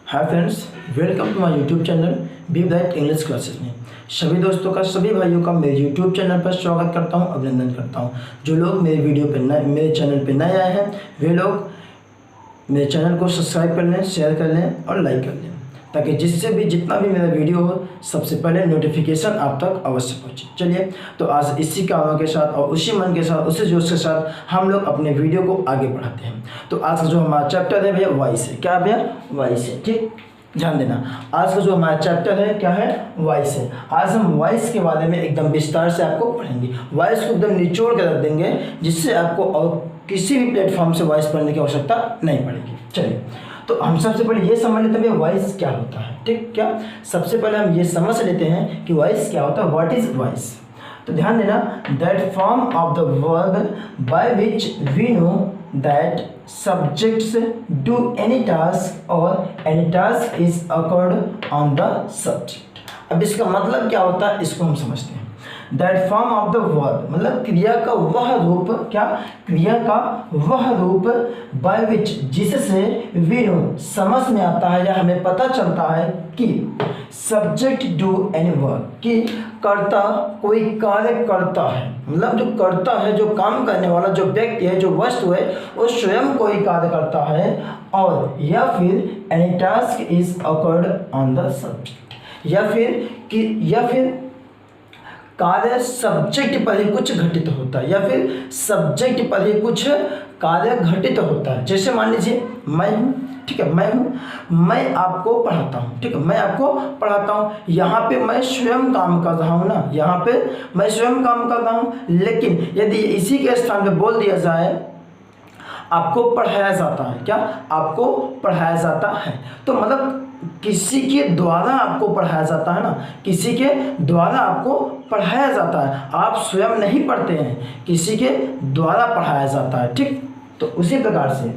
Hi friends, welcome to my YouTube channel be bright English classes में सभी दोस्तों का, सभी भाइयों का मेरे यूट्यूब चैनल पर स्वागत करता हूं, अभिनंदन करता हूं। जो लोग मेरे चैनल पर नए आए हैं वे लोग मेरे चैनल को सब्सक्राइब कर लें, शेयर कर लें और लाइक कर लें, ताकि जिससे भी जितना भी मेरा वीडियो हो सबसे पहले नोटिफिकेशन आप तक अवश्य पहुँचे। चलिए, तो आज इसी कामों के साथ और उसी मन के साथ, उसी जोश के साथ हम लोग अपने वीडियो को आगे बढ़ाते हैं। तो आज का जो हमारा चैप्टर है भैया वॉइस है। क्या भैया? वॉइस है। ठीक, ध्यान देना। आज का जो हमारा चैप्टर है क्या है? वॉइस है। आज हम वॉइस के बारे में एकदम विस्तार से आपको पढ़ेंगे। वॉइस को एकदम निचोड़ कर रख देंगे, जिससे आपको और किसी भी प्लेटफॉर्म से वॉइस पढ़ने की आवश्यकता नहीं पड़ेगी। चलिए, तो हम सबसे पहले ये समझ लेते हैं वॉइस क्या होता है। ठीक, क्या सबसे पहले हम ये समझ लेते हैं कि वॉइस क्या होता है। What is voice? तो ध्यान देना, that form of the verb by which we know that subjects do any task or any task is occurred on the subject। अब इसका मतलब क्या होता है, इसको हम समझते हैं। That form of the verb मतलब क्रिया का वह रूप, क्या? क्रिया का वह रूप बाय विच, जिससे वी नो समझ में आता है या हमें पता चलता है कि सब्जेक्ट डू एनी वर्क, कि कर्ता कोई कार्य करता है। मतलब जो करता है, जो काम करने वाला जो व्यक्ति है, जो वस्तु है, वो स्वयं कोई कार्य करता है। और या फिर any task is occurred on the subject, या फिर कार्य सब्जेक्ट पर ही कुछ घटित होता है, या फिर सब्जेक्ट पर ही कुछ कार्य घटित होता है। जैसे मान लीजिए मैं हूँ, ठीक है, मैं हूँ, मैं आपको पढ़ाता हूँ, ठीक है, मैं आपको पढ़ाता हूँ। यहाँ पे मैं स्वयं काम कर रहा हूँ ना, यहाँ पे मैं स्वयं काम कर रहा हूँ। लेकिन यदि इसी के स्थान पे बोल दिया जाए आपको पढ़ाया जाता है, क्या? आपको पढ़ाया जाता है, तो मतलब किसी के द्वारा आपको पढ़ाया जाता है ना, किसी के द्वारा आपको पढ़ाया जाता है। आप स्वयं नहीं पढ़ते हैं, किसी के द्वारा पढ़ाया जाता है। ठीक, तो उसी प्रकार से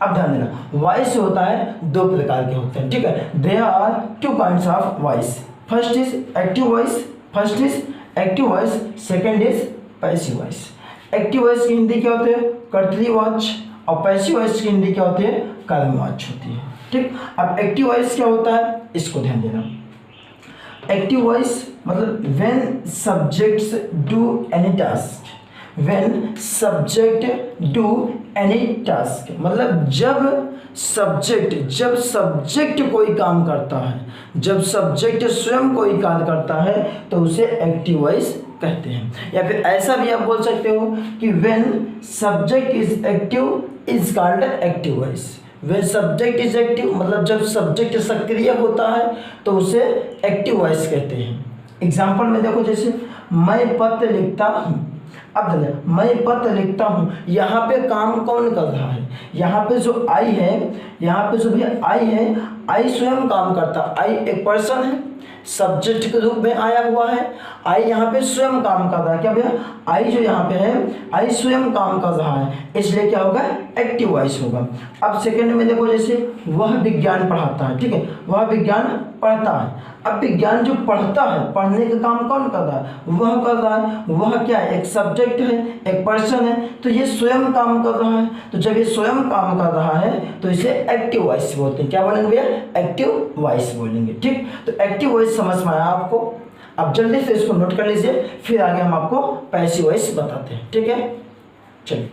अब ध्यान देना, वॉइस होता है दो प्रकार के होते हैं। ठीक है, there are two kinds of voice. First is active voice, second is passive voice. Active voice की हिंदी क्या होती है? कर्तरीवाच। और पैसिव वॉइस की हिंदी क्या होती है? कर्मवाच होती है। ठीक, अब एक्टिव वॉइस क्या होता है, इसको ध्यान देना। एक्टिव वॉइस मतलब when subjects do any task, when subject do any task मतलब जब सब्जेक्ट कोई काम करता है, जब सब्जेक्ट स्वयं कोई कार्य करता है, तो उसे एक्टिव वॉइस कहते हैं। या फिर ऐसा भी आप बोल सकते हो कि when subject is active is called active voice. When subject is active मतलब जब सब्जेक्ट सक्रिय होता है तो उसे एक्टिव वॉइस कहते हैं। एग्जाम्पल में देखो, जैसे मैं पत्र लिखता हूँ। अब देखो, मैं पत्र लिखता हूँ, यहाँ पे काम कौन कर रहा है? यहाँ पे जो आई है, यहाँ पे जो भी आई है, आई स्वयं काम करता। आई एक पर्सन है, सब्जेक्ट के रूप में आया हुआ है। आई यहाँ पे स्वयं काम कर रहा है। क्या भैया? आई जो यहाँ पे है, आई स्वयं काम कर रहा है, इसलिए क्या होगा? एक्टिव वॉइस होगा। अब सेकंड में देखो, जैसे वह विज्ञान पढ़ाता है, ठीक है, वह विज्ञान पढ़ता है। अब विज्ञान जो पढ़ता है, पढ़ने का काम कौन कर रहा है? वह कर रहा है। वह क्या है? एक सब्जेक्ट है, एक पर्सन है, तो ये स्वयं काम कर रहा है। तो जब ये स्वयं काम कर रहा है तो इसे एक्टिव वॉइस बोलते हैं। क्या बोलेंगे भैया? एक्टिव वॉइस बोलेंगे। ठीक, तो एक्टिव वॉइस समझ में आया आपको? अब जल्दी से इसको नोट कर लीजिए, फिर आगे हम आपको पैसिव वॉइस बताते हैं। ठीक है, चलिए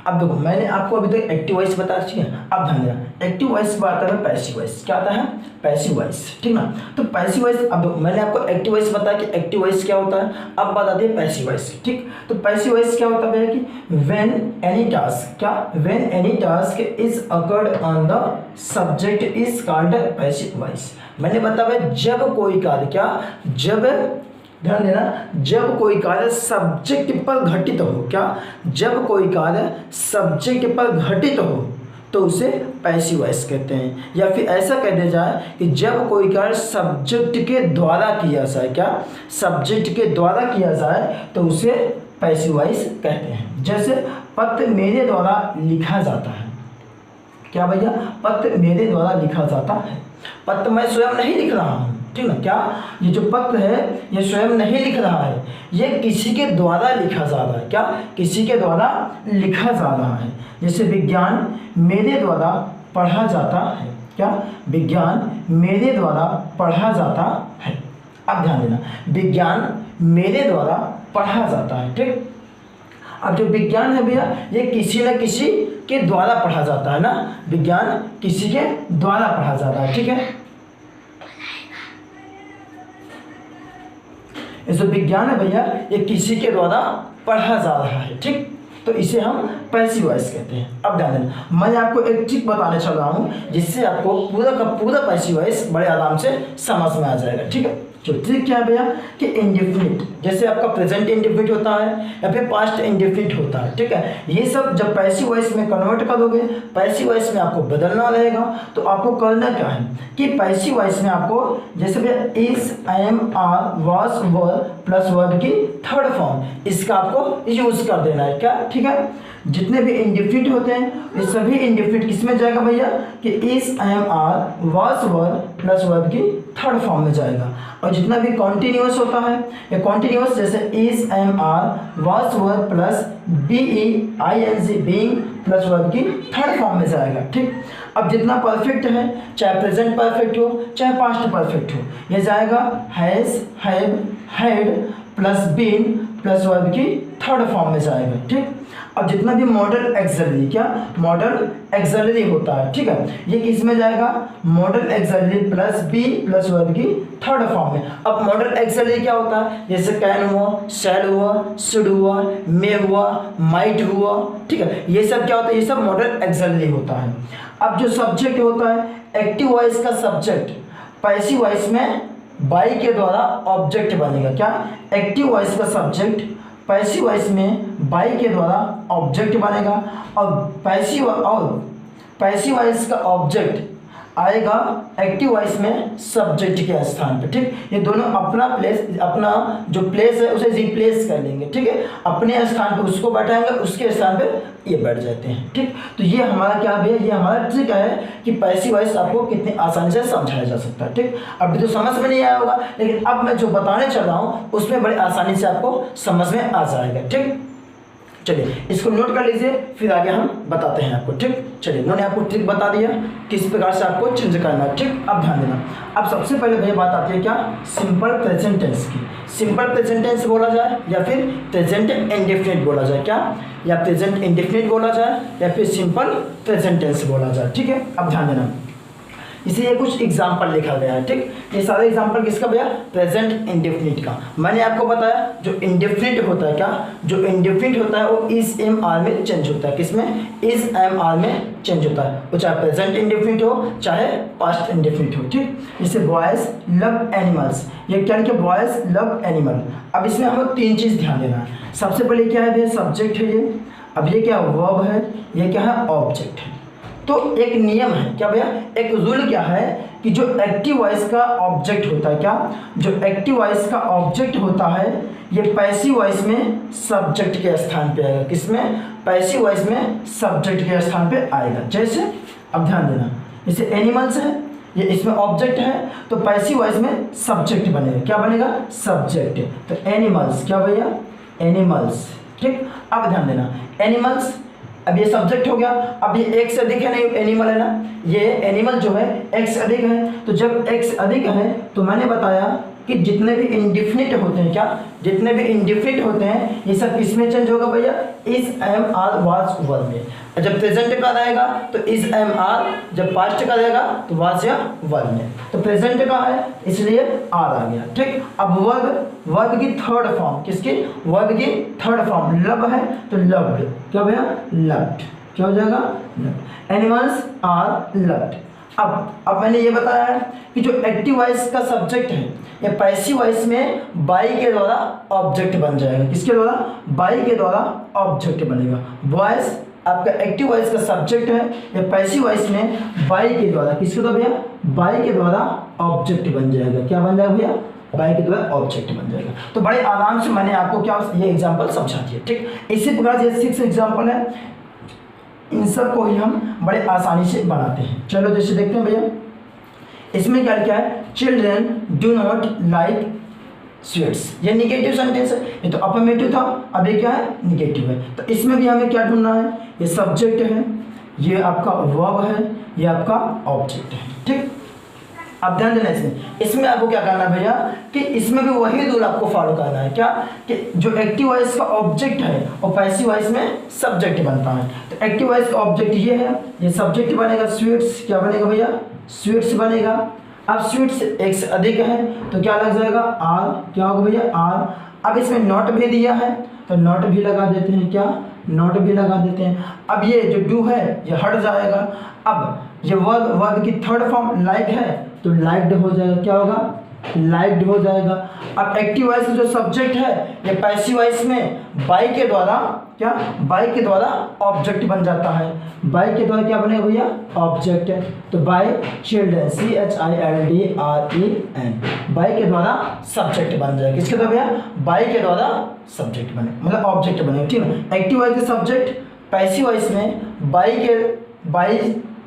अब देखो, मैंने आपको अभी तक एक्टिव वॉइस बता दी है। अब ध्यान देना, एक्टिव वॉइस पर आता है पैसिव वॉइस। क्या आता है? Passive voice. ठीक ना, तो पैसिव वॉइस, अब मैंने आपको एक्टिव वॉइस बताया कि एक्टिव वॉइस क्या होता है। अब बात आती है पैसिव वॉइस की। ठीक, तो पैसिव वॉइस क्या होता है कि व्हेन एनी टास्क, क्या? When any task is occurred on the subject is called passive voice. मैंने बताया जब कोई कार्य, क्या? जब, ध्यान देना, जब कोई कार्य सब्जेक्ट पर घटित हो, क्या? जब कोई कार्य सब्जेक्ट पर घटित हो तो उसे पैसिव वॉइस कहते हैं। या फिर ऐसा कह दिया जाए कि जब कोई कार्य सब्जेक्ट के द्वारा किया जाए, क्या? सब्जेक्ट के द्वारा किया जाए तो उसे पैसिव वॉइस कहते हैं। जैसे पत्र मेरे द्वारा लिखा जाता है। क्या भैया? पत्र मेरे द्वारा लिखा जाता है। पत्र मैं स्वयं नहीं लिख रहा हूँ, ठीक ना, क्या? ये जो पत्र है ये स्वयं नहीं लिख रहा है, ये किसी के द्वारा लिखा जा रहा है। क्या? किसी के द्वारा लिखा जा रहा है। जैसे विज्ञान मेरे द्वारा पढ़ा जाता है। क्या? विज्ञान मेरे द्वारा पढ़ा जाता है। अब ध्यान देना, विज्ञान मेरे द्वारा पढ़ा जाता है। ठीक, अब जो विज्ञान है भैया ये किसी न किसी के द्वारा पढ़ा जाता है ना, विज्ञान किसी के द्वारा पढ़ा जाता है। ठीक है, ये जो विज्ञान है भैया ये किसी के द्वारा पढ़ा जा रहा है। ठीक, तो इसे हम पैसिव वॉइस कहते हैं। अब ध्यान देना, मैं आपको एक ट्रिक बताने चल रहा हूँ जिससे आपको पूरा का पूरा पैसिव वॉइस बड़े आराम से समझ में आ जाएगा। ठीक है, जो ट्रिक क्या है भैया कि इंडेफिनिट, जैसे आपका प्रेजेंट इंडेफिनिट होता है या फिर पास्ट इंडेफिनिट होता है। ठीक है, ये सब जब पैसिव वॉइस में कन्वर्ट करोगे, पैसिव वॉइस में आपको बदलना रहेगा। तो आपको करना क्या है कि पैसिव वॉइस में आपको जैसे भैया is, am, are, was, were plus verb की थर्ड फॉर्म, इसका आपको यूज कर देना है। क्या? ठीक है, जितने भी इंडेफिनिट होते हैं ये सभी इंडेफिनिट किस में जाएगा भैया कि is, am, are, was, were plus verb की थर्ड फॉर्म में जाएगा। और जितना भी कॉन्टिन्यूअस होता है या कॉन्टिन्यूअस जैसे is, am, are, was, were plus B E I N G being plus verb की थर्ड फॉर्म में जाएगा। ठीक, अब जितना परफेक्ट है, चाहे प्रेजेंट परफेक्ट हो चाहे पास्ट परफेक्ट हो, ये जाएगा has, have, had plus been plus verb की थर्ड फॉर्म में जाएगा। ठीक, अब जितना भी मॉडल एक्सलरी, क्या मॉडल एक्सलरी होता है, ठीक है, ये किस में जाएगा modal auxiliary plus be plus verb की थर्ड फॉर्म में। अब मॉडल एक्सलरी क्या होता है, जैसे कैन हुआ, शैल हुआ, शुड हुआ, मे हुआ, माइट हुआ। ठीक है, ये सब क्या होता है, ये सब मॉडल एक्सलरी होता है। अब जो सब्जेक्ट होता है, एक्टिव वॉइस का सब्जेक्ट पैसिव वॉइस में बाई के द्वारा ऑब्जेक्ट बनेगा। क्या? एक्टिव वॉइस का सब्जेक्ट पैसिव वॉइस में बाई के द्वारा ऑब्जेक्ट बनेगा और पैसिव वॉइस का ऑब्जेक्ट आएगा एक्टिव वॉइस में सब्जेक्ट के स्थान पे। ठीक, ये दोनों अपना जो प्लेस है उसे रिप्लेस कर लेंगे। ठीक है, अपने स्थान पे उसको बैठाएंगे, उसके स्थान पे ये बैठ जाते हैं। ठीक, तो ये हमारा क्या भैया, ये हमारा ट्रिक है कि पैसिव वॉइस आपको कितनी आसानी से समझाया जा सकता है। ठीक, अभी तो समझ में नहीं आया होगा, लेकिन अब मैं जो बताने चल रहा हूँ उसमें बड़ी आसानी से आपको समझ में आ जाएगा। ठीक, चलिए इसको नोट कर लीजिए, फिर आगे हम बताते हैं आपको। ठीक, चलिए मैंने आपको ट्रिक बता दिया किस प्रकार से आपको चेंज करना है। ठीक, अब ध्यान देना, अब सबसे पहले भैया बात आती है क्या, सिंपल प्रेजेंट टेंस की। सिंपल प्रेजेंट टेंस बोला जाए या फिर प्रेजेंट इंडेफिनिट बोला जाए, क्या, या प्रेजेंट इंडेफिनिट बोला जाए या फिर सिंपल प्रेजेंट टेंस बोला जाए। ठीक है, अब ध्यान देना, इसे ये कुछ एग्जाम्पल लिखा गया है। ठीक, ये सारे एग्जाम्पल किसका भैया, प्रेजेंट इंडेफिनिट का। मैंने आपको बताया जो इंडेफिनिट होता है, क्या, जो इंडेफिनिट होता है वो इज, एम, आर में चेंज होता है। किसमें? इज, एम, आर में चेंज होता है, वो चाहे प्रेजेंट इंडेफिनिट हो चाहे पास्ट इंडेफिनिट हो। ठीक, जैसे बॉयज लव एनिमल्स, ये क्या लिखा, बॉयज लव एनिमल। अब इसमें हमें तीन चीज़ ध्यान देना है। सबसे पहले क्या है भैया, सब्जेक्ट है ये, अब ये क्या वर्ब है, ये क्या है ऑब्जेक्ट है। तो एक नियम है, क्या भैया, एक रूल क्या है कि जो एक्टिव वॉइस का ऑब्जेक्ट होता है, क्या, जो एक्टिव वॉइस का ऑब्जेक्ट होता है ये पैसिव वॉइस में सब्जेक्ट के स्थान पे आएगा। किसमें? पैसिव वॉइस में सब्जेक्ट के स्थान पे आएगा। जैसे अब ध्यान देना, जैसे एनिमल्स है, ये इसमें ऑब्जेक्ट है तो पैसिव वॉइस में सब्जेक्ट बनेगा। क्या बनेगा? सब्जेक्ट। तो एनिमल्स, क्या भैया, एनिमल्स। ठीक, अब ध्यान देना, एनिमल्स, अब ये सब्जेक्ट हो गया। अब ये एक से अधिक है, नहीं एनिमल है ना, ये एनिमल जो है एक से अधिक है। तो जब एक से अधिक है तो मैंने बताया कि जितने भी इंडेफिनिट होते हैं, क्या, जितने भी इंडेफिनिट होते हैं ये सब किसमें चेंज होगा भैया, इज, एम, आर, वाज, वर में। जब प्रेजेंट का रहेगा तो इज, एम, आर, जब पास्ट का रहेगा तो वाज या वर में। तो प्रेजेंट का है इसलिए आर आ गया। ठीक, अब वर्ब की थर्ड फॉर्म, किसकी, वर्ब की थर्ड फॉर्म, लव है तो लव्ड, क्या भैया, लव्ड। क्या हो जाएगा, लव्ड। Animals are loved. अब मैंने ये बताया है कि जो एक्टिव वॉइस का सब्जेक्ट है या पैसिव वॉइस में बाई के द्वारा ऑब्जेक्ट बन जाएगा। किसके द्वारा? बाई के द्वारा ऑब्जेक्ट बनेगा। वॉइस आपका एक्टिव वॉइस का सब्जेक्ट है या पैसिव वॉइस में बाई के द्वारा, किसके द्वारा भैया, बाई के द्वारा ऑब्जेक्ट बन जाएगा। क्या बन जाएगा भैया, बाई के द्वारा ऑब्जेक्ट बन जाएगा। तो बड़े आराम से मैंने आपको क्या ये एग्जाम्पल समझा दिया। ठीक, इसी प्रकार से 6 एग्जाम्पल है, इन सब को ही हम बड़े आसानी से बनाते हैं। चलो जैसे देखते हैं भैया, इसमें क्या लिखा है, children do not like sweets. ये निगेटिव सेंटेंस है, ये तो अफर्मेटिव था, अब ये क्या है, निगेटिव है। तो इसमें भी हमें क्या ढूंढना है, ये सब्जेक्ट है, ये आपका वर्ब है, ये आपका ऑब्जेक्ट है। ठीक, अब ध्यान देना इसमें आपको क्या करना है भैया कि इसमें भी वही रूल आपको फॉलो करना है। क्या कि जो एक्टिव वॉइस का ऑब्जेक्ट है और पैसिव वॉइस में सब्जेक्ट बनता है। तो एक्टिव वॉइस का ऑब्जेक्ट ये है, ये सब्जेक्ट बनेगा स्वीट्स। क्या बनेगा भैया? स्वीट्स बनेगा। अब स्वीट्स एक से अधिक है तो क्या लग जाएगा? आर। क्या होगा भैया? आर। अब इसमें नॉट भी दिया है तो नॉट भी लगा देते हैं। क्या? नॉट भी लगा देते हैं। अब ये जो डू है ये हट जाएगा। अब ये वर्ब की थर्ड फॉर्म लाइक है तो लाइक्ड हो जाएगा। क्या होगा? लाइक्ड हो जाएगा। अब एक्टिव वॉइस का जो सब्जेक्ट है ये पैसिव वॉइस में बाई के द्वारा क्या? बाई के द्वारा ऑब्जेक्ट बन जाता है। बाई के द्वारा क्या बनेगा भैया? ऑब्जेक्ट। तो बाई चिल्ड्रन, CHILDREN, बाई के द्वारा सब्जेक्ट बन जाएगा। किसके द्वारा भैया? बाई के द्वारा सब्जेक्ट बने, मतलब ऑब्जेक्ट बने। ठीक है, एक्टिव वॉइस का सब्जेक्ट पैसिव वॉइस में बाई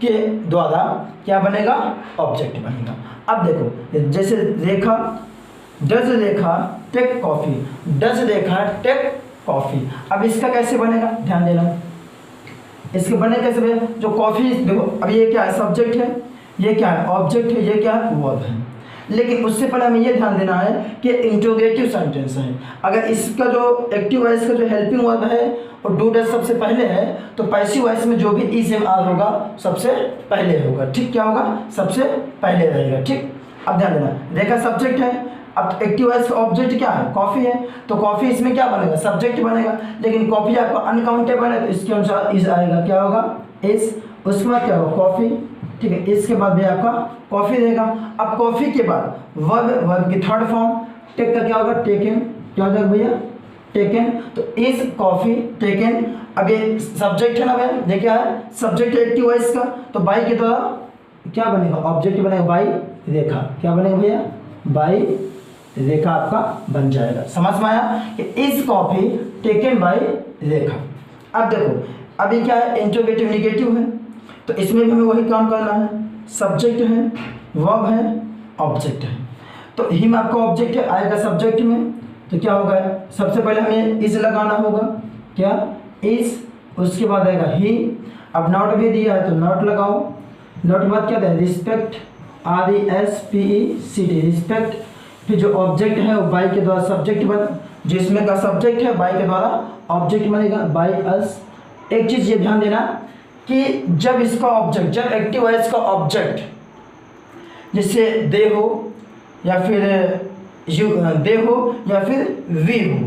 के द्वारा क्या बनेगा? ऑब्जेक्ट बनेगा। अब देखो जैसे Rekha, does Rekha take coffee, does Rekha take coffee. अब इसका कैसे बनेगा? ध्यान देना, इसके बने कैसे भैया? जो कॉफी, देखो अब ये क्या है? सब्जेक्ट है, ये क्या है? ऑब्जेक्ट है, ये क्या है? वर्ब है। लेकिन उससे पहले हमें ये ध्यान देना है कि इंट्रोगेटिव सेंटेंस है। अगर इसका जो एक्टिव वॉइस का जो हेल्पिंग वर्ब है और डू डज सबसे पहले है तो पैसिव वॉइस में जो भी इज एम आर होगा सबसे पहले होगा। ठीक, क्या होगा? सबसे पहले रहेगा। ठीक, अब ध्यान देना, रेखा सब्जेक्ट है। अब एक्टिव वॉइस का ऑब्जेक्ट क्या है? कॉफी है। तो कॉफी इसमें क्या बनेगा? सब्जेक्ट बनेगा। लेकिन कॉफी आपका अनकाउंटेबल है तो इसके अनुसार इज आएगा। क्या होगा? इज। उसके बाद क्या होगा? कॉफी। ठीक है, इसके बाद भी आपका कॉफी रहेगा। अब कॉफी के बाद वर्ब की थर्ड फॉर्म टेक का क्या होगा? टेकन। क्या हो जाएगा भैया? टेकन। तो इज कॉफी टेकन। अब ये सब्जेक्ट है ना भैया, ये क्या है? सब्जेक्ट एक्टिव वॉइस का। तो बाई के द्वारा क्या बनेगा? ऑब्जेक्ट बनेगा बाई रेखा। क्या बनेगा भैया? बाई रेखा आपका बन जाएगा। समझ में आया कि इज कॉफी टेकन बाई रेखा। अब देखो, अब ये क्या है? इंट्रोगेटिव निगेटिव है तो इसमें भी हमें वही काम करना है। सब्जेक्ट है, वर्ब है, ऑब्जेक्ट है। तो हिम आपका ऑब्जेक्ट है, आएगा सब्जेक्ट में तो क्या होगा? सबसे पहले हमें इज लगाना होगा। क्या? इज। उसके बाद आएगा ही। अब नॉट भी दिया है तो नॉट लगाओ। नॉट के बाद क्या है? Respect, RESPECT, respect. फिर जो ऑब्जेक्ट है वो बाई के द्वारा सब्जेक्ट बन, जिसमें का सब्जेक्ट है बाई के द्वारा ऑब्जेक्ट बनेगा, बाई अस। एक चीज़ ये ध्यान देना कि जब इसका ऑब्जेक्ट, जब एक्टिव वॉइस का ऑब्जेक्ट जैसे दे हो या फिर यू, दे हो या फिर वी हो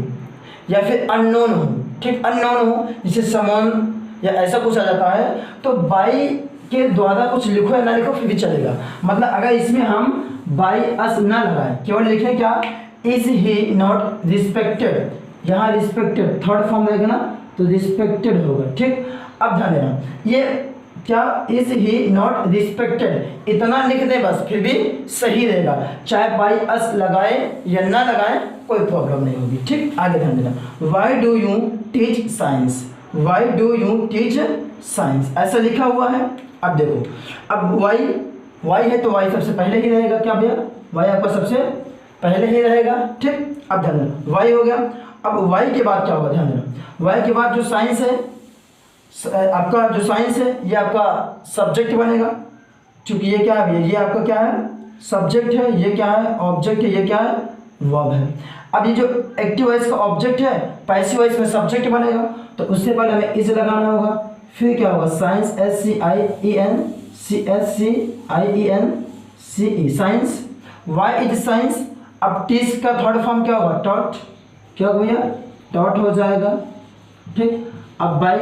या फिर अननोन हो। ठीक, अननोन हो जैसे समन या ऐसा कुछ आ जाता है तो बाई के द्वारा कुछ लिखो या ना लिखो फिर भी चलेगा। मतलब अगर इसमें हम बाई अस ना लगाएं, केवल लिखें क्या? इज ही नॉट रिस्पेक्टेड, यहाँ रिस्पेक्टेड थर्ड फॉर्म रहेगा ना तो रिस्पेक्टेड होगा। ठीक, अब ध्यान देना, ये क्या? इज ही नॉट रिस्पेक्टेड इतना लिख दे बस फिर भी सही रहेगा, चाहे बाई अस लगाए या ना लगाए कोई प्रॉब्लम नहीं होगी। ठीक, आगे ध्यान देना, why do you teach science, why do you teach science ऐसा लिखा हुआ है। अब देखो, अब वाई है तो वाई सबसे पहले ही रहेगा। क्या भैया? वाई आपका सबसे पहले ही रहेगा। ठीक, अब ध्यान देना, वाई हो गया। अब वाई के बाद क्या होगा? ध्यान देना, वाई के बाद जो साइंस है, आपका जो साइंस है ये आपका सब्जेक्ट बनेगा। क्योंकि ये क्या है? ये आपका क्या है? सब्जेक्ट है। ये क्या है? ऑब्जेक्ट है। ये क्या है? वर्ब है। अब ये जो एक्टिव वॉइस का ऑब्जेक्ट है पैसिव वॉइस में सब्जेक्ट बनेगा तो उससे पहले हमें इज लगाना होगा। फिर क्या होगा? Science, SCIENCE, science. Why is science. अब टीच का थर्ड फॉर्म क्या होगा? टॉट। क्या होगा भैया? टॉट हो जाएगा। ठीक, अब बाई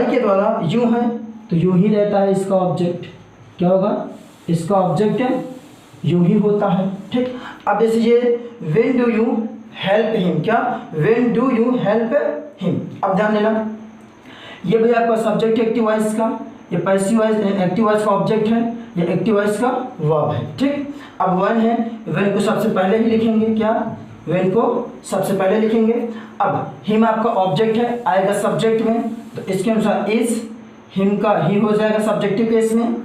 के द्वारा यूं है तो यूं ही रहता है इसका ऑब्जेक्ट। क्या होगा? इसका ऑब्जेक्ट है यूं ही होता है। ठीक, अब जैसे ये when do you help him, क्या? When do you help him. अब ध्यान देना, ये भैया आपका सब्जेक्ट एक्टिव वॉइस का, ये पैसिव वॉइस एक्टिव वॉइस का ऑब्जेक्ट है, ये एक्टिव वॉइस का वर्ब है। ठीक, अब वन है, वन को सबसे पहले ही लिखेंगे। क्या? वेन को सबसे पहले लिखेंगे। अब हिम आपका ऑब्जेक्ट है, आएगा सब्जेक्ट में तो इसके अनुसार इज, हिम का ही हो जाएगा सब्जेक्टिव केस में।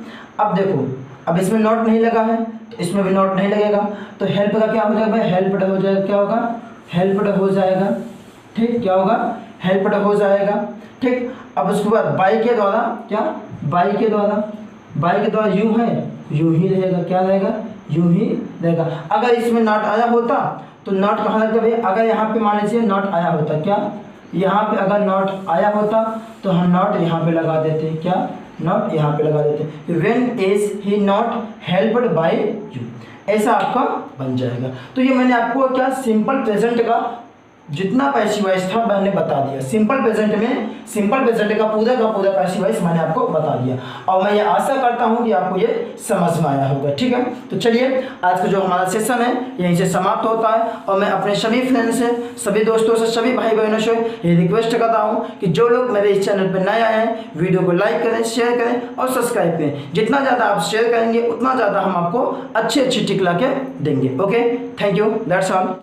अब देखो, अब इसमें नॉट नहीं लगा है तो इसमें भी नॉट नहीं लगेगा तो हेल्प का क्या हो जाएगा भाई? हेल्प्ड हो जाएगा। क्या होगा? हेल्प्ड हो जाएगा। ठीक, क्या होगा? हेल्प्ड हो जाएगा। ठीक, अब उसके बाद बाय के द्वारा, क्या बाय के द्वारा यूं है, यूं ही रहेगा, क्या रहेगा, यूं ही रहेगा। अगर इसमें नॉट आया होता तो नॉट कहाँ लगता भाई, अगर यहाँ पे मान लीजिए नॉट आया होता, क्या यहाँ पे अगर नॉट आया होता तो हम नॉट यहाँ पे लगा देते, क्या नॉट यहाँ पे लगा देते, when is he not helped bye you, ऐसा आपका बन जाएगा। तो ये मैंने आपको क्या सिंपल प्रेजेंट का जितना पैसिव वॉइस था मैंने बता दिया। सिंपल प्रेजेंट का पूरा पैसिव वॉइस मैंने आपको बता दिया, और मैं ये आशा करता हूँ कि आपको ये समझ में आया होगा। ठीक है, तो चलिए आज का जो हमारा सेशन है यहीं से समाप्त होता है, और मैं अपने सभी फ्रेंड्स से, सभी दोस्तों से, सभी भाई बहनों से ये रिक्वेस्ट करता हूँ कि जो लोग मेरे इस चैनल पर नए आए हैं वीडियो को लाइक करें, शेयर करें और सब्सक्राइब करें। जितना ज़्यादा आप शेयर करेंगे उतना ज़्यादा हम आपको अच्छी टिक ला के देंगे। Okay, thank you, that's all.